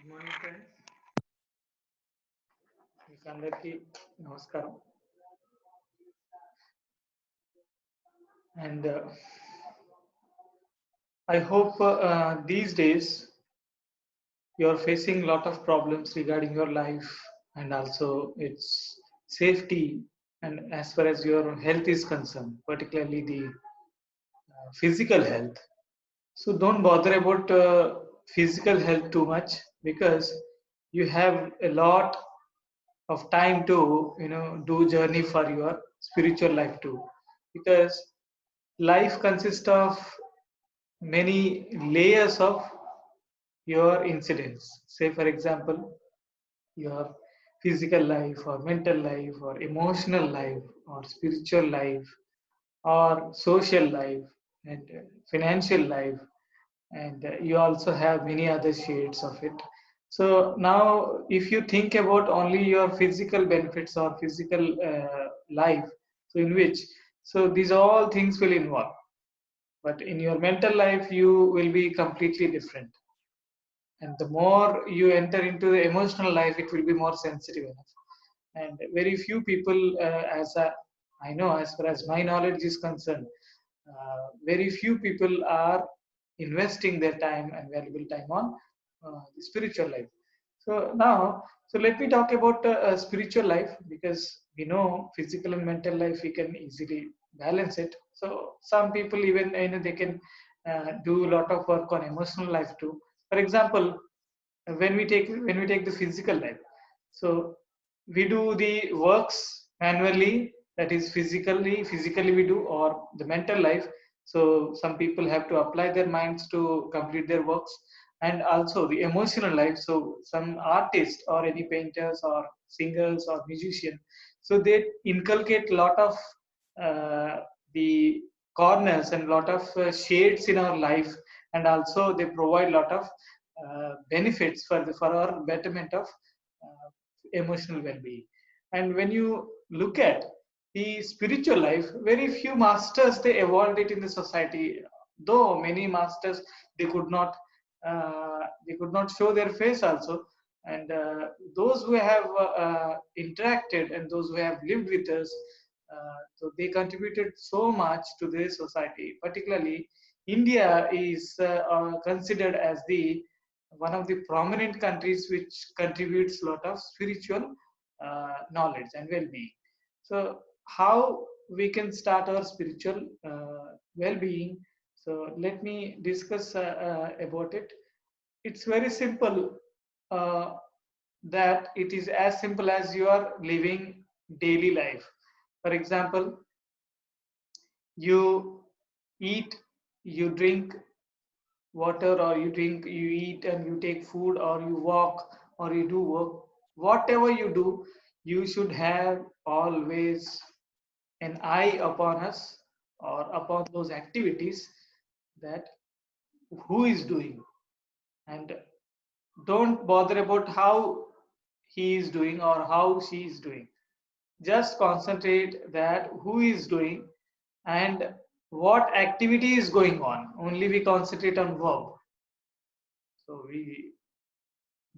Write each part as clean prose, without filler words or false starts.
Good morning, friends. మీకు అందరికీ నమస్కారం. And I hope these days you are facing a lot of problems regarding your life and also its safety and as far as your health is concerned, particularly the physical health. So don't bother about physical health too much because you have a lot of time to do journey for your spiritual life too, because life consists of many layers of your incidents. Say for example, your physical life or mental life or emotional life or spiritual life or social life and financial life, and you also have many other shades of it. So now if you think about only your physical benefits or physical life, so in which, so these all things will involve, but in your mental life you will be completely different, and the more you enter into the emotional life it will be more sensitive enough. And very few people, I know, as far as my knowledge is concerned, very few people are investing their time and valuable time on the spiritual life. So now, so let me talk about spiritual life, because we know physical and mental life we can easily balance it. So some people even they can do a lot of work on emotional life too. For example, when we take the physical life, so we do the works manually, that is physically we do, or the mental life. So some people have to apply their minds to complete their works, and also the emotional life. So some artists or any painters or singers or musician, so they inculcate a lot of uh, the corners and lot of shades in our life, and also they provide a lot of benefits for our betterment of emotional well-being. And when you look at the spiritual life, very few masters they evolved it in the society, though many masters they could not show their face also. And those who have interacted and those who have lived with us, so they contributed so much to the society. Particularly India is considered as the one of the prominent countries which contributes a lot of spiritual knowledge and well-being. So how we can start our spiritual well-being? So let me discuss about it. It's very simple. uh, that it is as simple as you are living daily life. For example, you eat, you drink water, or you eat and you take food, or you walk, or you do work. Whatever you do, you should have always an eye upon us or upon those activities, that who is doing, and don't bother about how he is doing or how she is doing. Just concentrate that who is doing and what activity is going on. Only we concentrate on verb. So we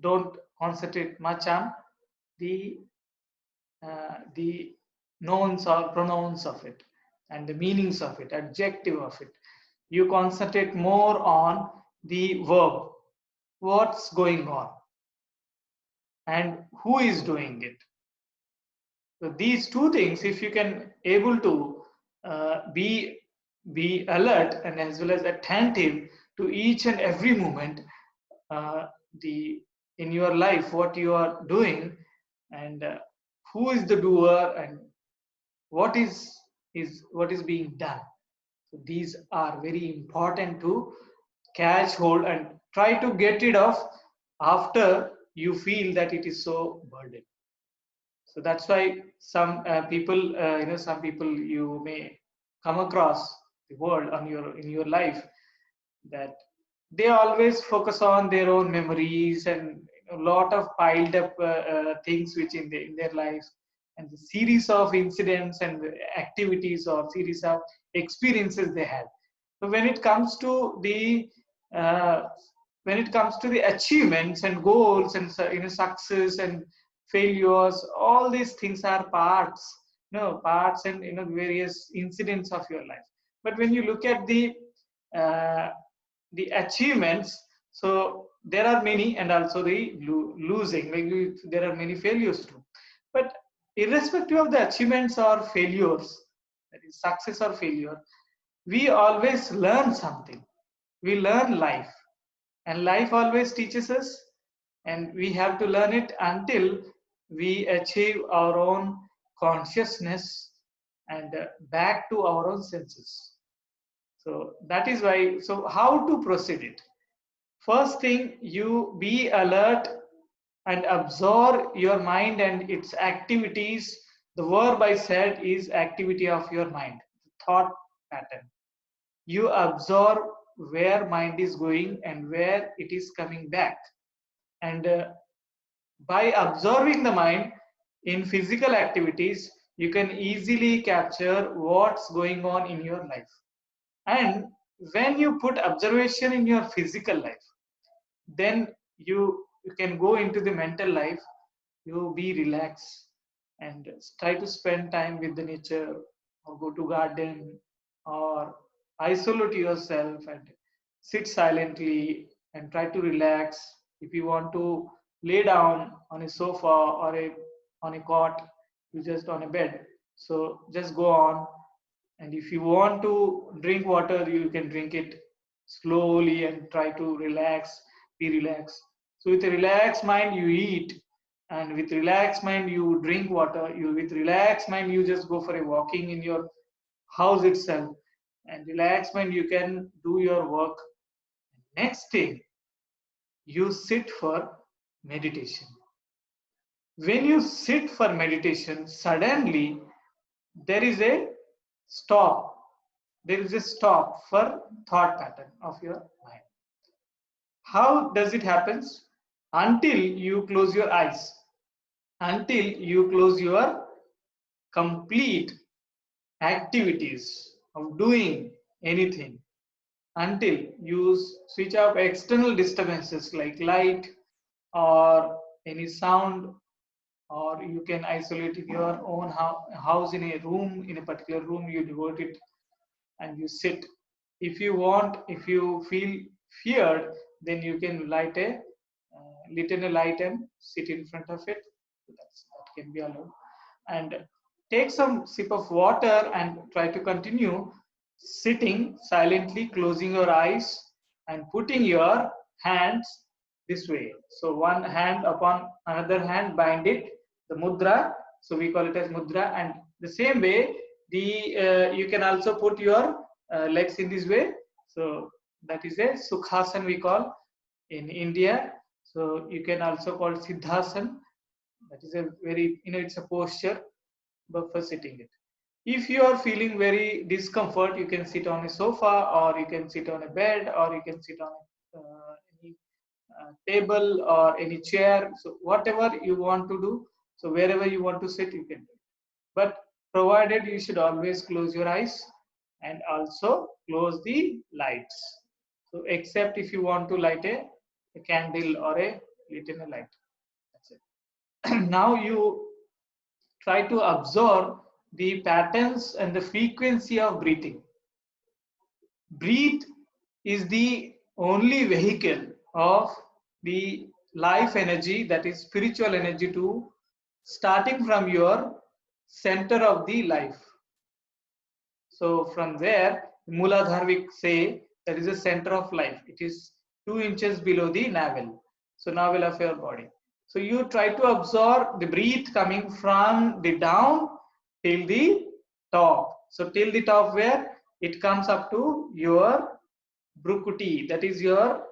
don't concentrate much on the the nouns or pronouns of it and the meanings of it, adjective of it. You concentrate more on the verb, what's going on and who is doing it. So these two things, if you can able to be alert and as well as attentive to each and every moment, uh, the in your life, what you are doing, and who is the doer, and what is being done. So these are very important to catch hold and try to get rid of after you feel that it is so burdened. So that's why some people, some people you may come across the world on your in your life, that they always focus on their own memories and a lot of piled up things which in their life, and the series of incidents and activities or series of experiences they had. So when it comes to the uh, when it comes to the achievements and goals and success and failures, all these things are parts, parts and various incidents of your life. But when you look at uh, the achievements, so there are many, and also the losing, like there are many failures too. But irrespective of the achievements or failures, that is success or failure, we always learn something. We learn life, and life always teaches us, and we have to learn it until we achieve our own consciousness and back to our own senses. So that is why, so how to proceed it? First thing, you be alert and absorb your mind and its activities. The verb I said is activity of your mind, thought pattern. You absorb where mind is going and where it is coming back. And by observing the mind in physical activities, you can easily capture what's going on in your life. And when you put observation in your physical life, then you can go into the mental life. You be relaxed and try to spend time with the nature, or go to garden, or isolate yourself and sit silently and try to relax. If you want to lay down on a sofa or on a cot, you just on a bed, so just go on. And if you want to drink water, you can drink it slowly and try to relax, be relaxed. So with a relaxed mind you eat, and with relaxed mind you drink water. You with relaxed mind you just go for a walking in your house itself, and relaxed mind you can do your work. Next thing, you sit for meditation. When you sit for meditation, suddenly there is a stop. There is a stop for thought pattern of your mind. How does it happen? Until you close your eyes, until you close your complete activities of doing anything, until you switch off external disturbances like light or any sound, or you can isolate in your own house in a room, in a particular room you devote it and you sit. If you want, if you feel feared, then you can light a lit in a light and sit in front of it. That can be allowed. And take some sip of water and try to continue sitting silently, closing your eyes and putting your hands this way. So one hand upon another hand, bind it, the mudra. So we call it as mudra. And the same way, you can also put your legs in this way. So that is a sukhasana we call in India. So you can also call it siddhasana. That is a very, it's a posture but for sitting it. If you are feeling very discomfort, you can sit on a sofa, or you can sit on a bed, or you can sit on any table or any chair. So whatever you want to do, so wherever you want to sit, you can do. But provided you should always close your eyes and also close the lights. So except if you want to light a candle or a lit in a light. That's it. Now you try to absorb the patterns and the frequency of breathing. Breathe is the only vehicle of the life energy, that is spiritual energy, to starting from your center of the life. So from there, Mooladhara we say that is the center of life. It is 2 inches below the navel. So navel of your body. So you try to absorb the breath coming from the down till the top. So till the top where it comes up to your brukuti, that is your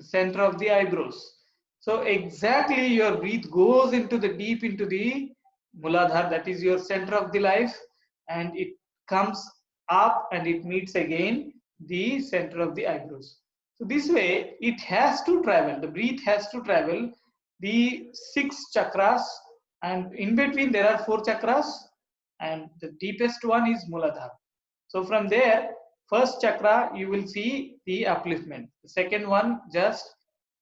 center of the eyebrows. So exactly your breath goes into the deep into the Mooladhara, that is your center of the life, and it comes up and it meets again the center of the eyebrows. So this way it has to travel, the breath has to travel the 6 chakras, and in between there are 4 chakras, and the deepest one is Mooladhara. So from there First chakra, you will see the upliftment. The second one, just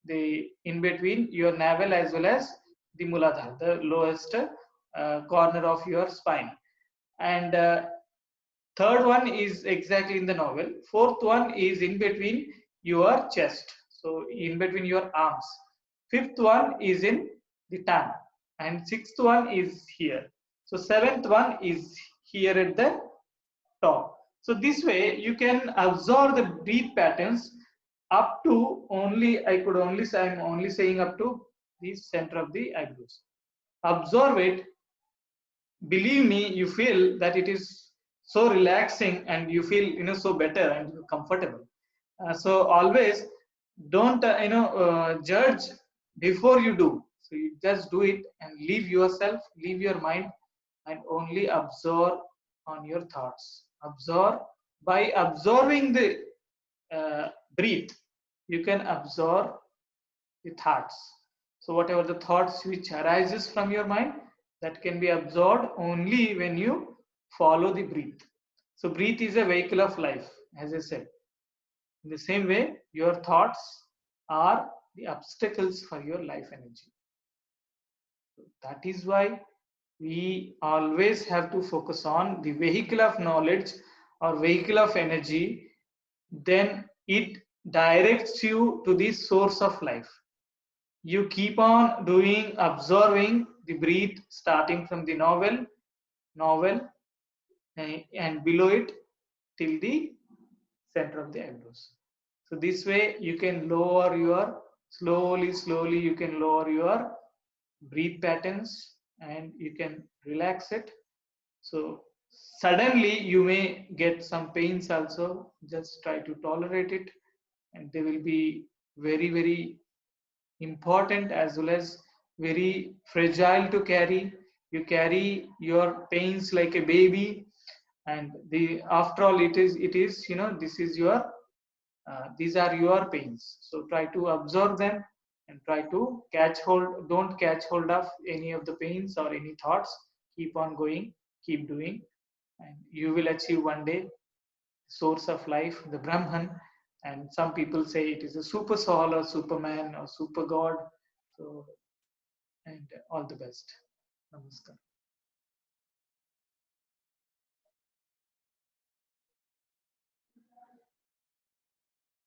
the in between your navel as well as the muladhara, the lowest corner of your spine. And third one is exactly in the navel. Fourth one is in between your chest, so in between your arms. Fifth one is in the tongue, and sixth one is here. So seventh one is here at the top. So this way you can absorb the breath patterns up to only, I could only say, I'm only saying up to the center of the eyebrows. Absorb it. Believe me, you feel that it is so relaxing and you feel, so better and comfortable. So always don't, judge before you do. So you just do it and leave yourself, leave your mind, and only absorb on your thoughts. Absorb. By absorbing the breath, you can absorb the thoughts. So whatever the thoughts which arises from your mind, that can be absorbed only when you follow the breath. So breath is a vehicle of life, as I said. In the same way, your thoughts are the obstacles for your life energy. That is why we always have to focus on the vehicle of knowledge or vehicle of energy. Then it directs you to the source of life. You keep on doing, observing the breath starting from the navel, and below it till the center of the eyebrows. So this way you can lower your, slowly you can lower your breathe patterns and you can relax it. So suddenly you may get some pains also. Just try to tolerate it, and they will be very important as well as very fragile to carry. You carry your pains like a baby, and the after all it is this is your these are your pains. So try to absorb them and try to catch hold. Don't catch hold of any of the pains or any thoughts. Keep on going, keep doing, and you will achieve one day source of life, the Brahman. And some people say it is a super soul or superman or super god. So, and all the best. Namaskar.